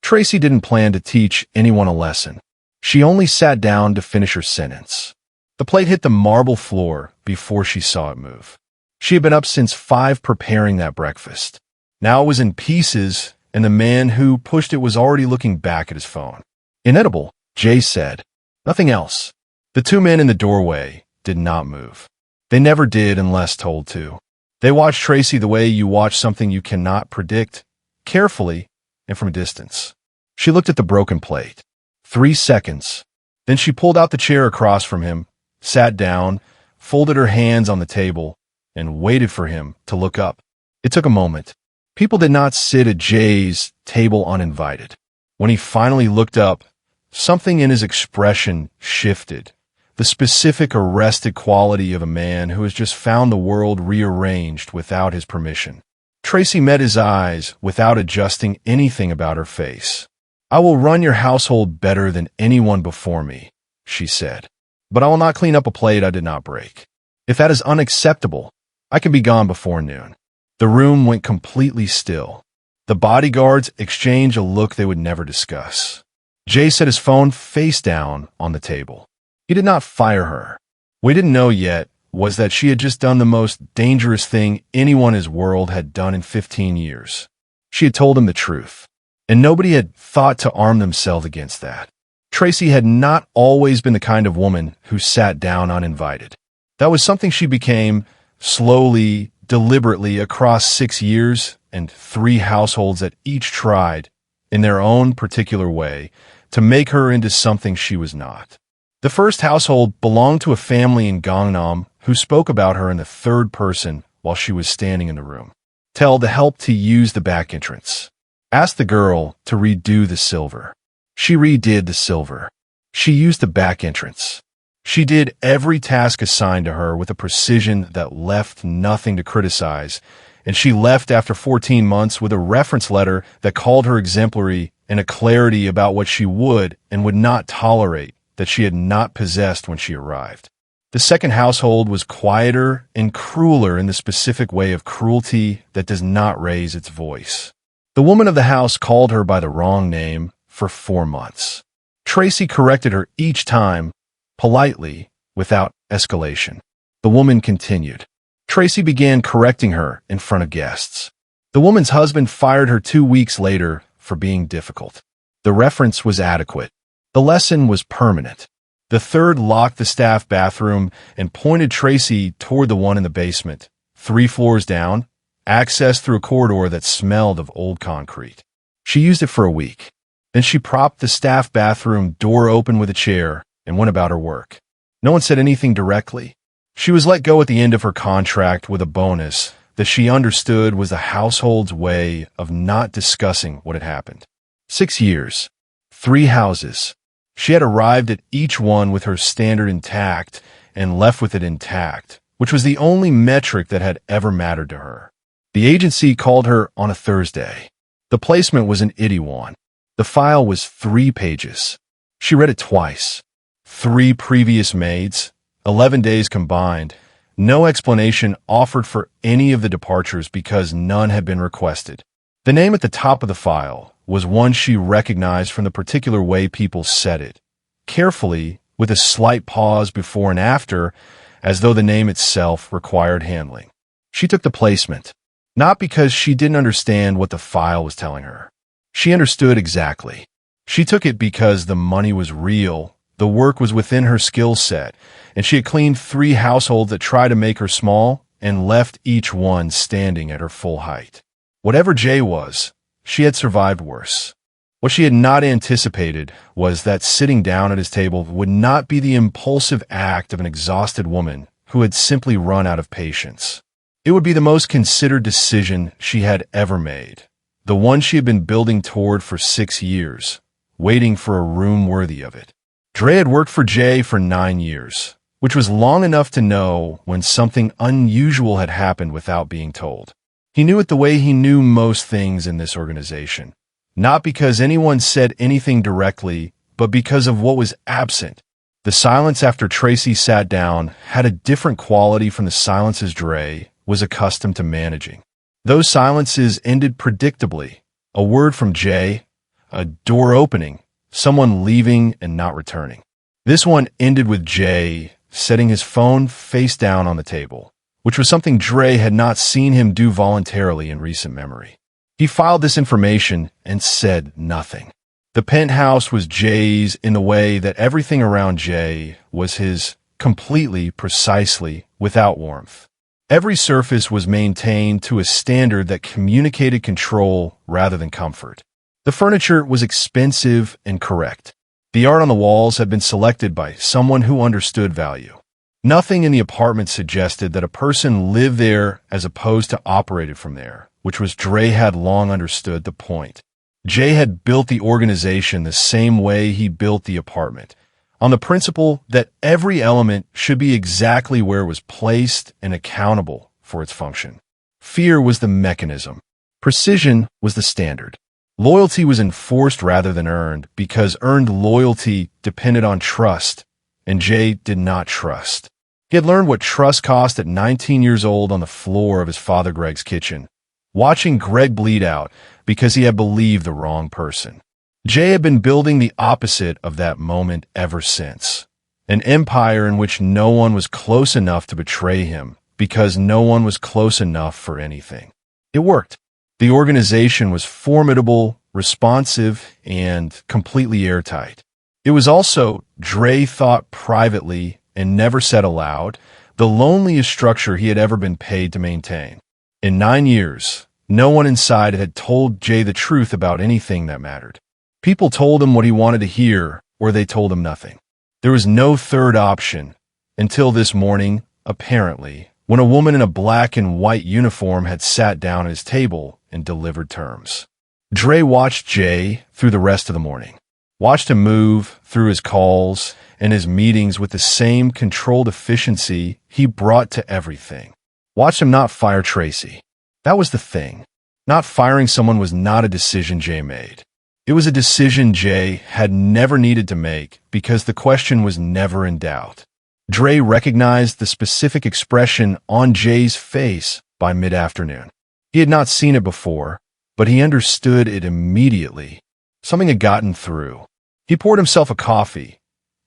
Tracy didn't plan to teach anyone a lesson. She only sat down to finish her sentence. The plate hit the marble floor before she saw it move. She had been up since 5 preparing that breakfast. Now it was in pieces, and the man who pushed it was already looking back at his phone. "Inedible," Jay said. Nothing else. The 2 men in the doorway did not move. They never did unless told to. They watched Tracy the way you watch something you cannot predict, carefully and from a distance. She looked at the broken plate. 3 seconds. Then she pulled out the chair across from him, sat down, folded her hands on the table, and waited for him to look up. It took a moment. People did not sit at Jay's table uninvited. When he finally looked up, something in his expression shifted. The specific arrested quality of a man who has just found the world rearranged without his permission. Tracy met his eyes without adjusting anything about her face. "I will run your household better than anyone before me," she said. "But I will not clean up a plate I did not break. If that is unacceptable, I can be gone before noon." The room went completely still. The bodyguards exchanged a look they would never discuss. Jay set his phone face down on the table. He did not fire her. What he didn't know yet was that she had just done the most dangerous thing anyone in his world had done in 15 years. She had told him the truth, and nobody had thought to arm themselves against that. Tracy had not always been the kind of woman who sat down uninvited. That was something she became slowly, deliberately across 6 years and 3 households that each tried, in their own particular way, to make her into something she was not. The first household belonged to a family in Gangnam who spoke about her in the 3rd person while she was standing in the room. Tell the help to use the back entrance. Ask the girl to redo the silver. She redid the silver. She used the back entrance. She did every task assigned to her with a precision that left nothing to criticize, and she left after 14 months with a reference letter that called her exemplary and a clarity about what she would and would not tolerate that she had not possessed when she arrived. The second household was quieter and crueler in the specific way of cruelty that does not raise its voice. The woman of the house called her by the wrong name for 4 months. Tracy corrected her each time, politely, without escalation. The woman continued. Tracy began correcting her in front of guests. The woman's husband fired her 2 weeks later for being difficult. The reference was adequate. The lesson was permanent. The third locked the staff bathroom and pointed Tracy toward the one in the basement, 3 floors down, accessed through a corridor that smelled of old concrete. She used it for a week. Then she propped the staff bathroom door open with a chair and went about her work. No one said anything directly. She was let go at the end of her contract with a bonus that she understood was the household's way of not discussing what had happened. 6 years, 3 houses. She had arrived at each one with her standard intact and left with it intact, which was the only metric that had ever mattered to her. The agency called her on a Thursday. The placement was an itty one. The file was 3 pages. She read it twice. 3 previous maids, 11 days combined. No explanation offered for any of the departures because none had been requested. The name at the top of the file was one she recognized from the particular way people said it, carefully, with a slight pause before and after, as though the name itself required handling. She took the placement, not because she didn't understand what the file was telling her. She understood exactly. She took it because the money was real, the work was within her skill set, and she had cleaned 3 households that tried to make her small and left each one standing at her full height. Whatever Jay was, she had survived worse. What she had not anticipated was that sitting down at his table would not be the impulsive act of an exhausted woman who had simply run out of patience. It would be the most considered decision she had ever made, the one she had been building toward for 6 years, waiting for a room worthy of it. Dre had worked for Jay for 9 years, which was long enough to know when something unusual had happened without being told. He knew it the way he knew most things in this organization, not because anyone said anything directly, but because of what was absent. The silence after Tracy sat down had a different quality from the silences Dre was accustomed to managing. Those silences ended predictably. A word from Jay, a door opening, someone leaving and not returning. This one ended with Jay setting his phone face down on the table, which was something Dre had not seen him do voluntarily in recent memory. He filed this information and said nothing. The penthouse was Jay's in the way that everything around Jay was his, completely, precisely, without warmth. Every surface was maintained to a standard that communicated control rather than comfort. The furniture was expensive and correct. The art on the walls had been selected by someone who understood value. Nothing in the apartment suggested that a person lived there as opposed to operated from there, which was Dre had long understood the point. Jay had built the organization the same way he built the apartment, on the principle that every element should be exactly where it was placed and accountable for its function. Fear was the mechanism. Precision was the standard. Loyalty was enforced rather than earned because earned loyalty depended on trust, and Jay did not trust. He had learned what trust cost at 19 years old on the floor of his father Greg's kitchen, watching Greg bleed out because he had believed the wrong person. Jay had been building the opposite of that moment ever since, an empire in which no one was close enough to betray him because no one was close enough for anything. It worked. The organization was formidable, responsive, and completely airtight. It was also, Dre thought privately and never said aloud, the loneliest structure he had ever been paid to maintain. In 9 years, no one inside had told Jay the truth about anything that mattered. People told him what he wanted to hear, or they told him nothing. There was no third option, until this morning, apparently, when a woman in a black and white uniform had sat down at his table and delivered terms. Dre watched Jay through the rest of the morning, watched him move through his calls and his meetings with the same controlled efficiency he brought to everything. Watched him not fire Tracy. That was the thing. Not firing someone was not a decision Jay made. It was a decision Jay had never needed to make because the question was never in doubt. Dre recognized the specific expression on Jay's face by mid-afternoon. He had not seen it before, but he understood it immediately. Something had gotten through. He poured himself a coffee,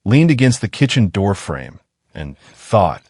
leaned against the kitchen doorframe, and thought,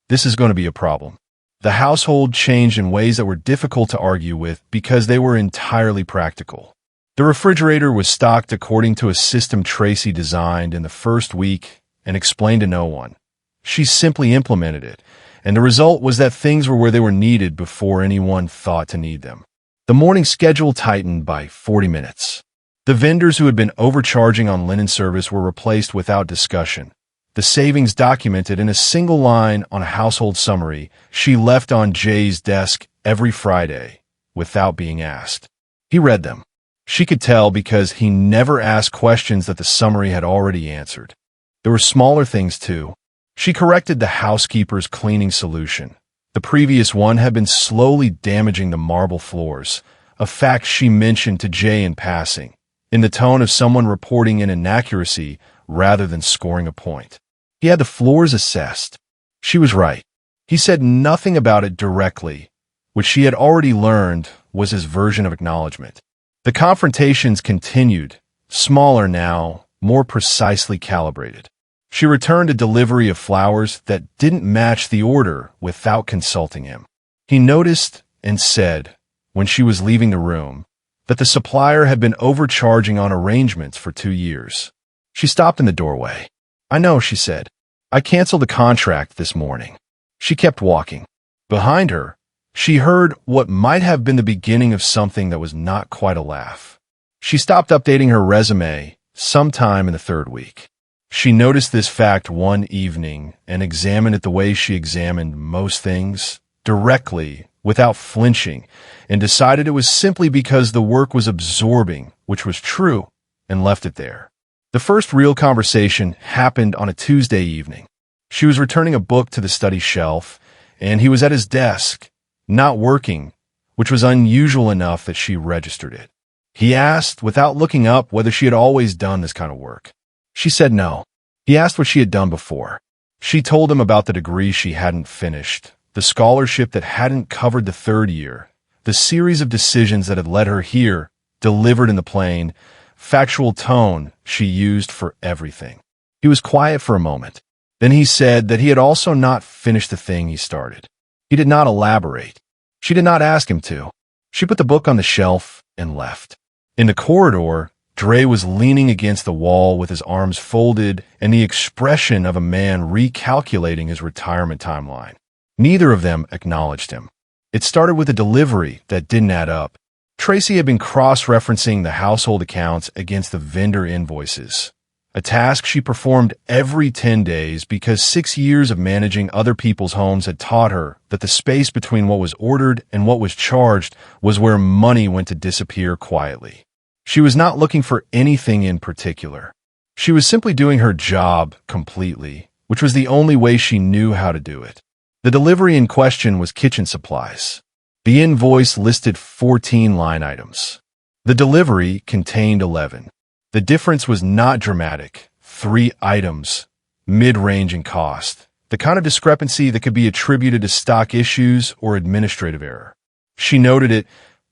this is going to be a problem. The household changed in ways that were difficult to argue with because they were entirely practical. The refrigerator was stocked according to a system Tracy designed in the first week and explained to no one. She simply implemented it, and the result was that things were where they were needed before anyone thought to need them. The morning schedule tightened by 40 minutes. The vendors who had been overcharging on linen service were replaced without discussion. The savings documented in a single line on a household summary she left on Jay's desk every Friday without being asked. He read them. She could tell because he never asked questions that the summary had already answered. There were smaller things too. She corrected the housekeeper's cleaning solution. The previous one had been slowly damaging the marble floors, a fact she mentioned to Jay in passing, in the tone of someone reporting an inaccuracy rather than scoring a point. He had the floors assessed. She was right. He said nothing about it directly, which she had already learned was his version of acknowledgement. The confrontations continued, smaller now, more precisely calibrated. She returned a delivery of flowers that didn't match the order without consulting him. He noticed and said, when she was leaving the room, that the supplier had been overcharging on arrangements for 2 years. She stopped in the doorway. I know, she said. I canceled the contract this morning. She kept walking. Behind her, she heard what might have been the beginning of something that was not quite a laugh. She stopped updating her resume sometime in the 3rd week. She noticed this fact one evening and examined it the way she examined most things, directly, without flinching, and decided it was simply because the work was absorbing, which was true, and left it there. The first real conversation happened on a Tuesday evening. She was returning a book to the study shelf, and he was at his desk, not working, which was unusual enough that she registered it. He asked, without looking up, whether she had always done this kind of work. She said no. He asked what she had done before. She told him about the degree she hadn't finished, the scholarship that hadn't covered the 3rd year, the series of decisions that had led her here, delivered in the plane, factual tone she used for everything. He was quiet for a moment. Then he said that he had also not finished the thing he started. He did not elaborate. She did not ask him to. She put the book on the shelf and left. In the corridor, Dre was leaning against the wall with his arms folded and the expression of a man recalculating his retirement timeline. Neither of them acknowledged him. It started with a delivery that didn't add up. Tracy had been cross-referencing the household accounts against the vendor invoices, a task she performed every 10 days because 6 years of managing other people's homes had taught her that the space between what was ordered and what was charged was where money went to disappear quietly. She was not looking for anything in particular. She was simply doing her job completely, which was the only way she knew how to do it. The delivery in question was kitchen supplies. The invoice listed 14 line items. The delivery contained 11. The difference was not dramatic. 3 items, mid-range in cost. The kind of discrepancy that could be attributed to stock issues or administrative error. She noted it,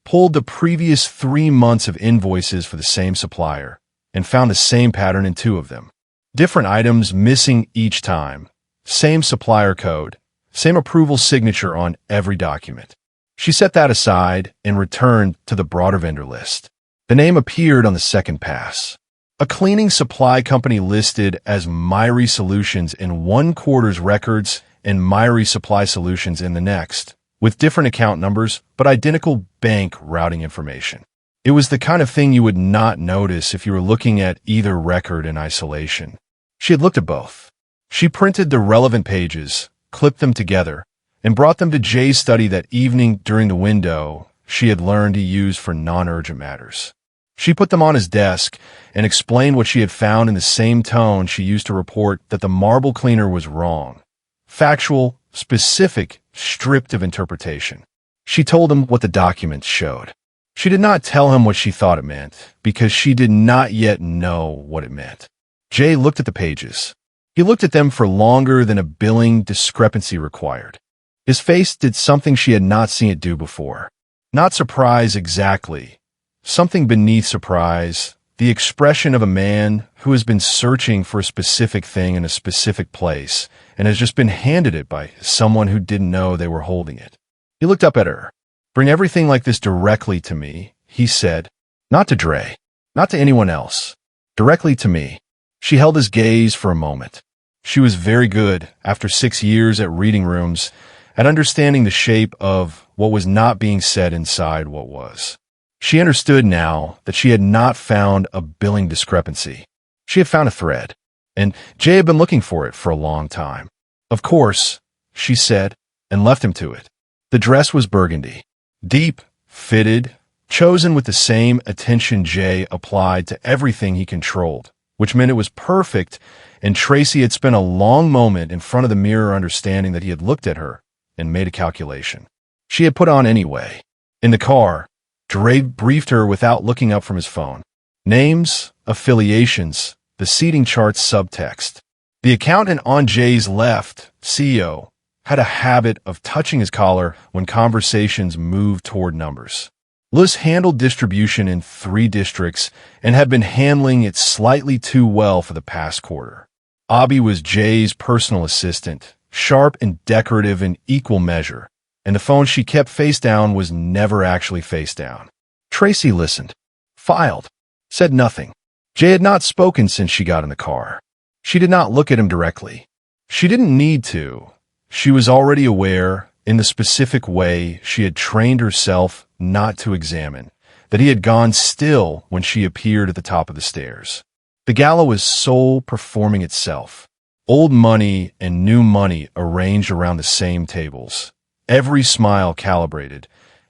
pulled the previous 3 months of invoices for the same supplier, and found the same pattern in 2 of them. Different items missing each time. Same supplier code. Same approval signature on every document. She set that aside and returned to the broader vendor list. The name appeared on the second pass. A cleaning supply company listed as Myri Solutions in one quarter's records and Myri Supply Solutions in the next, with different account numbers but identical bank routing information. It was the kind of thing you would not notice if you were looking at either record in isolation. She had looked at both. She printed the relevant pages, clipped them together, and brought them to Jay's study that evening during the window she had learned to use for non-urgent matters. She put them on his desk and explained what she had found in the same tone she used to report that the marble cleaner was wrong. Factual, specific, stripped of interpretation. She told him what the documents showed. She did not tell him what she thought it meant, because she did not yet know what it meant. Jay looked at the pages. He looked at them for longer than a billing discrepancy required. His face did something she had not seen it do before. Not surprise exactly. Something beneath surprise, the expression of a man who has been searching for a specific thing in a specific place and has just been handed it by someone who didn't know they were holding it. He looked up at her. "Bring everything like this directly to me," he said. "Not to Dre. Not to anyone else. Directly to me." She held his gaze for a moment. She was very good, after 6 years at reading rooms, at understanding the shape of what was not being said inside what was. She understood now that she had not found a billing discrepancy. She had found a thread, and Jay had been looking for it for a long time. "Of course," she said, and left him to it. The dress was burgundy, deep, fitted, chosen with the same attention Jay applied to everything he controlled, which meant it was perfect, and Tracy had spent a long moment in front of the mirror understanding that he had looked at her and made a calculation. She had put on anyway. In the car, Dre briefed her without looking up from his phone. Names, affiliations, the seating chart's subtext. The accountant on Jay's left, CEO, had a habit of touching his collar when conversations moved toward numbers. Lewis handled distribution in 3 districts and had been handling it slightly too well for the past quarter. Abby was Jay's personal assistant, sharp and decorative in equal measure, and the phone she kept face down was never actually face down. Tracy listened, filed, said nothing. Jay had not spoken since she got in the car. She did not look at him directly. She didn't need to. She was already aware, in the specific way she had trained herself not to examine, that he had gone still when she appeared at the top of the stairs. The gala was soul performing itself. Old money and new money arranged around the same tables. Every smile calibrated.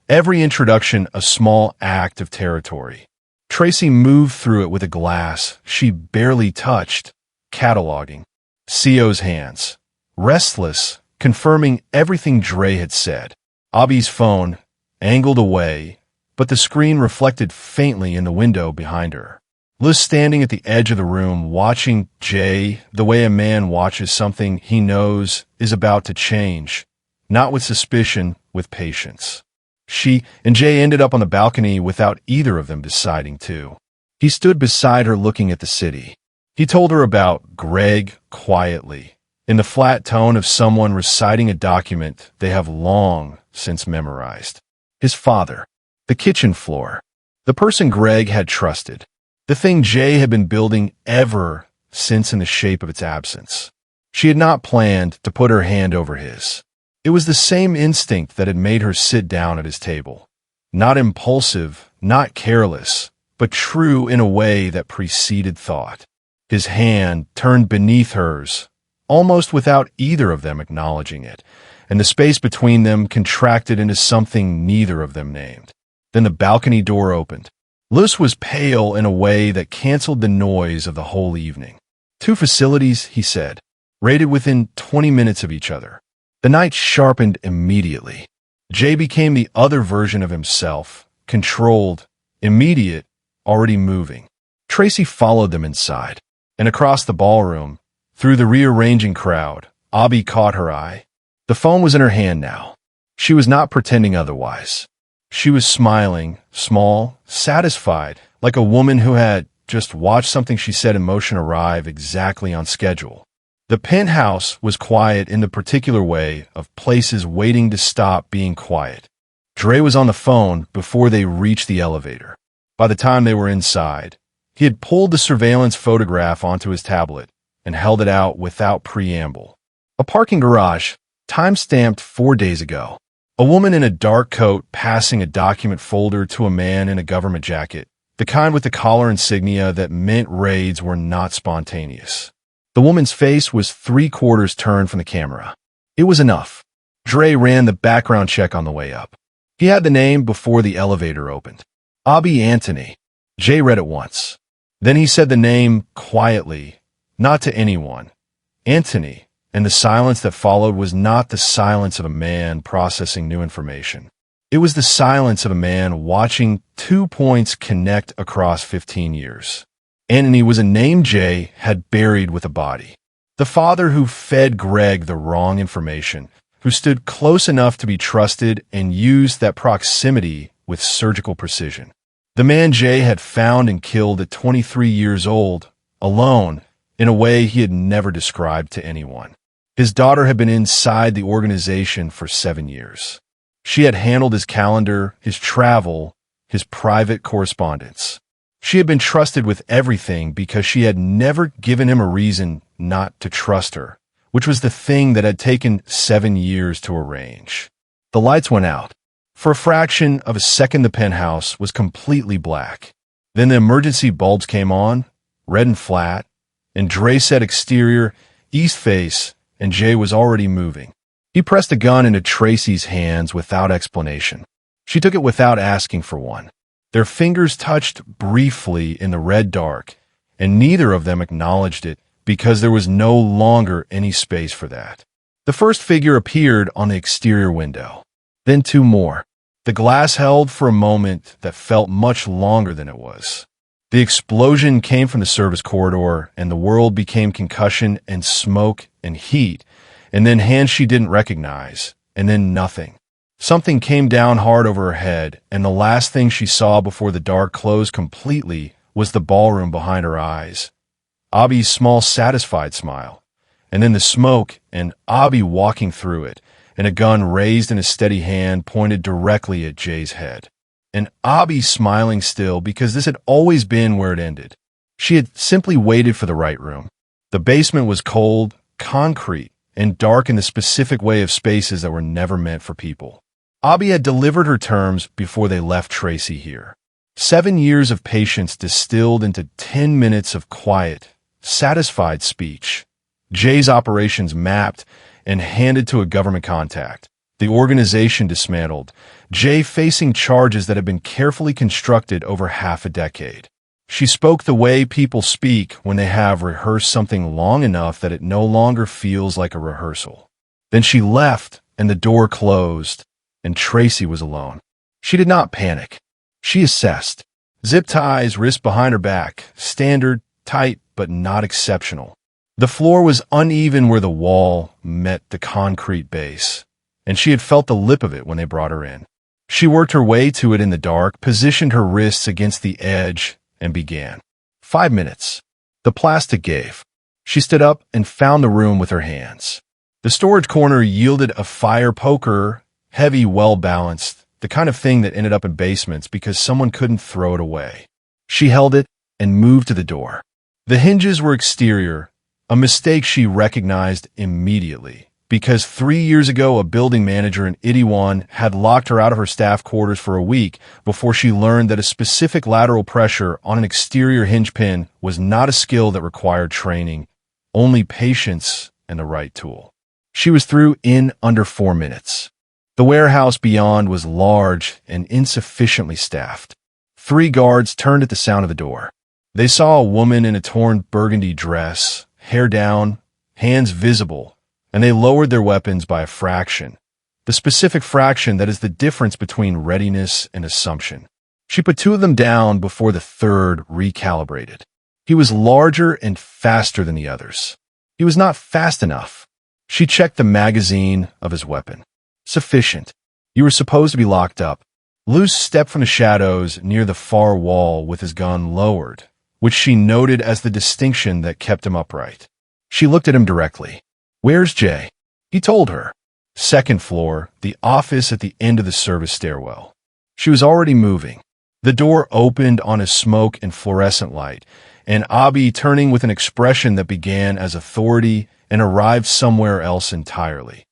Every introduction a small act of territory. Tracy moved through it with a glass she barely touched, cataloging. CO's hands. Restless, confirming everything Dre had said. Abby's phone, angled away, but the screen reflected faintly in the window behind her. Liz standing at the edge of the room watching Jay the way a man watches something he knows is about to change, not with suspicion, with patience. She and Jay ended up on the balcony without either of them deciding to. He stood beside her looking at the city. He told her about Greg quietly, in the flat tone of someone reciting a document they have long since memorized. His father, the kitchen floor, the person Greg had trusted, the thing Jay had been building ever since in the shape of its absence. She had not planned to put her hand over his. It was the same instinct that had made her sit down at his table. Not impulsive, not careless, but true in a way that preceded thought. His hand turned beneath hers, almost without either of them acknowledging it, and the space between them contracted into something neither of them named. Then the balcony door opened. Luz was pale in a way that canceled the noise of the whole evening. 2 facilities, he said, rated within 20 minutes of each other. The night sharpened immediately. Jay became the other version of himself, controlled, immediate, already moving. Tracy followed them inside, and across the ballroom, through the rearranging crowd, Abby caught her eye. The phone was in her hand now. She was not pretending otherwise. She was smiling, small, satisfied, like a woman who had just watched something she said in motion arrive exactly on schedule. The penthouse was quiet in the particular way of places waiting to stop being quiet. Dre was on the phone before they reached the elevator. By the time they were inside, he had pulled the surveillance photograph onto his tablet and held it out without preamble. A parking garage, time-stamped 4 days ago. A woman in a dark coat passing a document folder to a man in a government jacket, the kind with the collar insignia that meant raids were not spontaneous. The woman's face was 3/4 turned from the camera. It was enough. Dre ran the background check on the way up. He had the name before the elevator opened. Abby Anthony. Jay read it once. Then he said the name quietly, not to anyone. Anthony. And the silence that followed was not the silence of a man processing new information. It was the silence of a man watching 2 points connect across 15 years. Anthony was a name Jay had buried with a body. The father who fed Greg the wrong information, who stood close enough to be trusted and used that proximity with surgical precision. The man Jay had found and killed at 23 years old, alone, in a way he had never described to anyone. His daughter had been inside the organization for 7 years. She had handled his calendar, his travel, his private correspondence. She had been trusted with everything because she had never given him a reason not to trust her, which was the thing that had taken 7 years to arrange. The lights went out. For a fraction of a second, the penthouse was completely black. Then the emergency bulbs came on, red and flat, and Dre said exterior, east face, and Jay was already moving. He pressed a gun into Tracy's hands without explanation. She took it without asking for one. Their fingers touched briefly in the red dark, and neither of them acknowledged it because there was no longer any space for that. The first figure appeared on the exterior window. Then 2 more. The glass held for a moment that felt much longer than it was. The explosion came from the service corridor, and the world became concussion and smoke and heat, and then hands she didn't recognize, and then nothing. Something came down hard over her head, and the last thing she saw before the dark closed completely was the ballroom behind her eyes. Abby's small, satisfied smile, and then the smoke and Abby walking through it, and a gun raised in a steady hand pointed directly at Jay's head. And Abby smiling still because this had always been where it ended. She had simply waited for the right room. The basement was cold, concrete, and dark in the specific way of spaces that were never meant for people. Abby had delivered her terms before they left Tracy here. 7 years of patience distilled into 10 minutes of quiet, satisfied speech. Jay's operations mapped and handed to a government contact. The organization dismantled, Jay facing charges that had been carefully constructed over half a decade. She spoke the way people speak when they have rehearsed something long enough that it no longer feels like a rehearsal. Then she left, and the door closed, and Tracy was alone. She did not panic. She assessed. Zip ties, wrist behind her back, standard, tight, but not exceptional. The floor was uneven where the wall met the concrete base, and she had felt the lip of it when they brought her in. She worked her way to it in the dark, positioned her wrists against the edge, and began. 5 minutes. The plastic gave. She stood up and found the room with her hands. The storage corner yielded a fire poker, heavy, well-balanced, the kind of thing that ended up in basements because someone couldn't throw it away. She held it and moved to the door. The hinges were exterior, a mistake she recognized immediately, because 3 years ago a building manager in Itaewon had locked her out of her staff quarters for a week before she learned that a specific lateral pressure on an exterior hinge pin was not a skill that required training, only patience and the right tool. She was through in under 4 minutes. The warehouse beyond was large and insufficiently staffed. 3 guards turned at the sound of the door. They saw a woman in a torn burgundy dress, hair down, hands visible, and they lowered their weapons by a fraction, the specific fraction that is the difference between readiness and assumption. She put 2 of them down before the third recalibrated. He was larger and faster than the others. He was not fast enough. She checked the magazine of his weapon. Sufficient. You were supposed to be locked up. Luce stepped from the shadows near the far wall with his gun lowered, which she noted as the distinction that kept him upright. She looked at him directly. "Where's Jay?" He told her. "Second floor, the office at the end of the service stairwell." She was already moving. The door opened on a smoke and fluorescent light, and Abby, turning with an expression that began as authority and arrived somewhere else entirely.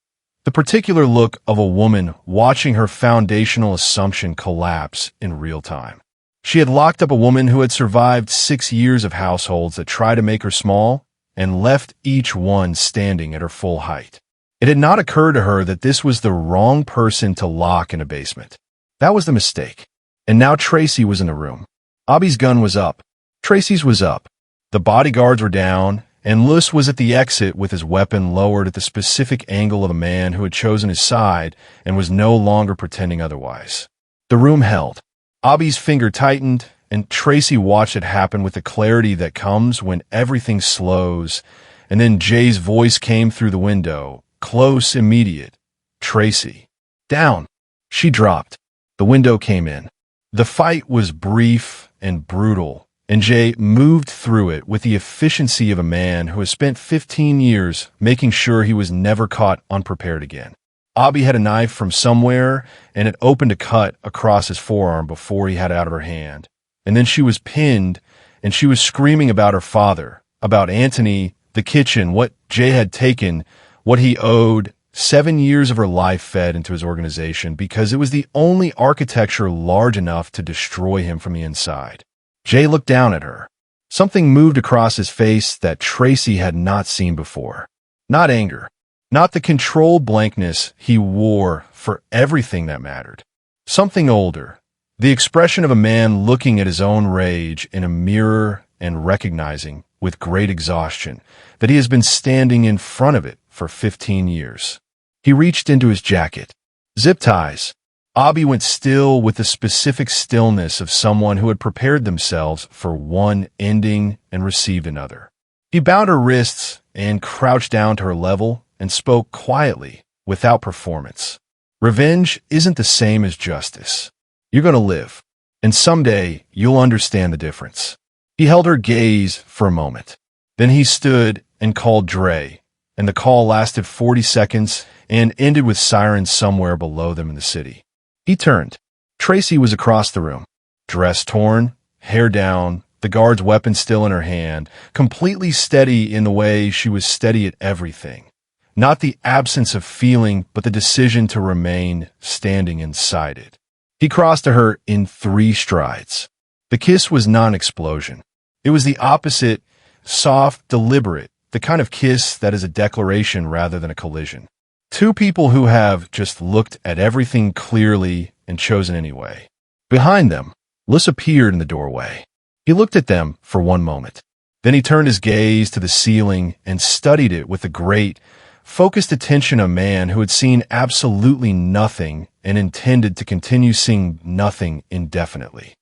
The particular look of a woman watching her foundational assumption collapse in real time. She had locked up a woman who had survived 6 years of households that tried to make her small and left each one standing at her full height. It had not occurred to her that this was the wrong person to lock in a basement. That was the mistake. And now Tracy was in the room. Abby's gun was up. Tracy's was up. The bodyguards were down, and Luce was at the exit with his weapon lowered at the specific angle of a man who had chosen his side and was no longer pretending otherwise. The room held. Abby's finger tightened, and Tracy watched it happen with the clarity that comes when everything slows, and then Jay's voice came through the window, close, immediate. "Tracy." "Down." She dropped. The window came in. The fight was brief and brutal, and Jay moved through it with the efficiency of a man who has spent 15 years making sure he was never caught unprepared again. Abby had a knife from somewhere, and it opened a cut across his forearm before he had it out of her hand. And then she was pinned, and she was screaming about her father, about Anthony, the kitchen, what Jay had taken, what he owed, 7 years of her life fed into his organization because it was the only architecture large enough to destroy him from the inside. Jay looked down at her. Something moved across his face that Tracy had not seen before. Not anger. Not the controlled blankness he wore for everything that mattered. Something older. The expression of a man looking at his own rage in a mirror and recognizing, with great exhaustion, that he has been standing in front of it for 15 years. He reached into his jacket. Zip ties. Abby went still with the specific stillness of someone who had prepared themselves for one ending and received another. He bound her wrists and crouched down to her level and spoke quietly, without performance. "Revenge isn't the same as justice. You're going to live, and someday you'll understand the difference." He held her gaze for a moment. Then he stood and called Dre, and the call lasted 40 seconds and ended with sirens somewhere below them in the city. He turned. Tracy was across the room, dress torn, hair down, the guard's weapon still in her hand, completely steady in the way she was steady at everything. Not the absence of feeling, but the decision to remain standing inside it. He crossed to her in 3 strides. The kiss was not an explosion. It was the opposite, soft, deliberate, the kind of kiss that is a declaration rather than a collision. 2 people who have just looked at everything clearly and chosen anyway. Behind them, Liz appeared in the doorway. He looked at them for 1 moment. Then he turned his gaze to the ceiling and studied it with the great, focused attention of a man who had seen absolutely nothing and intended to continue seeing nothing indefinitely.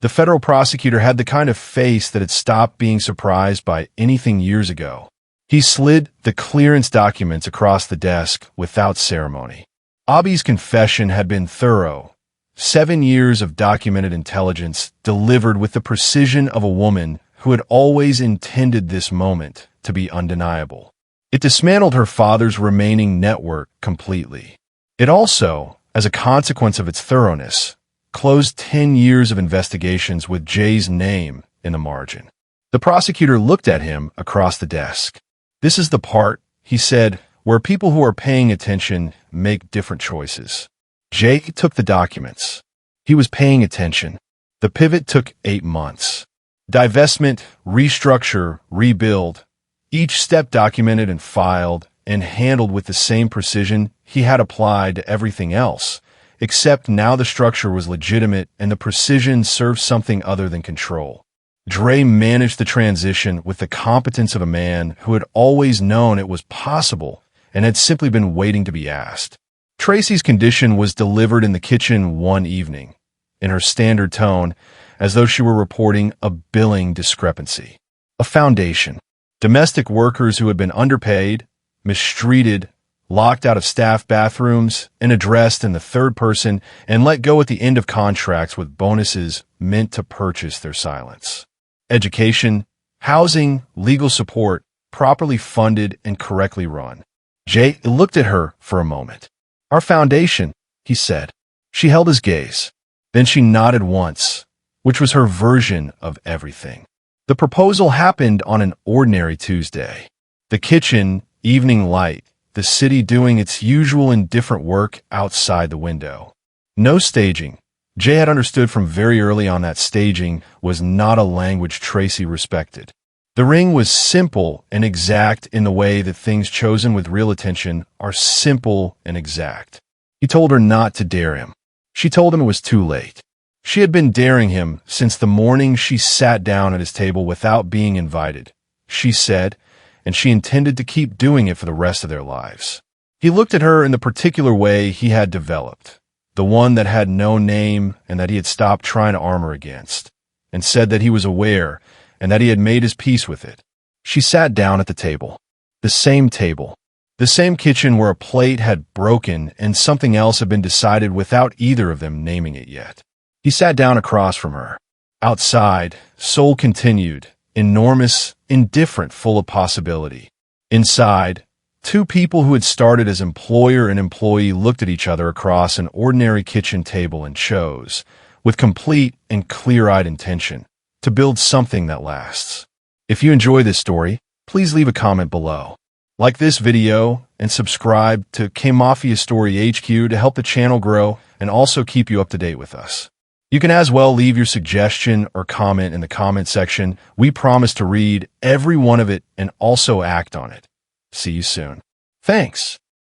The federal prosecutor had the kind of face that had stopped being surprised by anything years ago. He slid the clearance documents across the desk without ceremony. Abby's confession had been thorough, 7 years of documented intelligence delivered with the precision of a woman who had always intended this moment to be undeniable. It dismantled her father's remaining network completely. It also, as a consequence of its thoroughness, closed 10 years of investigations with Jay's name in the margin. The prosecutor looked at him across the desk. "This is the part," he said, "where people who are paying attention make different choices." Jay took the documents. He was paying attention. The pivot took 8 months. Divestment, restructure, rebuild. Each step documented and filed and handled with the same precision he had applied to everything else, except now the structure was legitimate and the precision served something other than control. Dre managed the transition with the competence of a man who had always known it was possible and had simply been waiting to be asked. Tracy's condition was delivered in the kitchen one evening, in her standard tone, as though she were reporting a billing discrepancy. A foundation. Domestic workers who had been underpaid, mistreated, locked out of staff bathrooms, and addressed in the third person, and let go at the end of contracts with bonuses meant to purchase their silence. Education, housing, legal support, properly funded and correctly run. Jay looked at her for a moment. "Our foundation," he said. She held his gaze. Then she nodded once, which was her version of everything. The proposal happened on an ordinary Tuesday. The kitchen, evening light, the city doing its usual indifferent work outside the window. No staging. Jay had understood from very early on that staging was not a language Tracy respected. The ring was simple and exact in the way that things chosen with real attention are simple and exact. He told her not to dare him. She told him it was too late. She had been daring him since the morning she sat down at his table without being invited, she said, and she intended to keep doing it for the rest of their lives. He looked at her in the particular way he had developed, the one that had no name and that he had stopped trying to armor against, and said that he was aware and that he had made his peace with it. She sat down at the table. The same kitchen where a plate had broken and something else had been decided without either of them naming it yet. He sat down across from her. Outside, Seoul continued, enormous, indifferent, full of possibility. Inside, two people who had started as employer and employee looked at each other across an ordinary kitchen table and chose, with complete and clear-eyed intention, to build something that lasts. If you enjoy this story, please leave a comment below. Like this video and subscribe to K-Mafia Story HQ to help the channel grow and also keep you up to date with us. You can as well leave your suggestion or comment in the comment section. We promise to read every one of it and also act on it. See you soon. Thanks.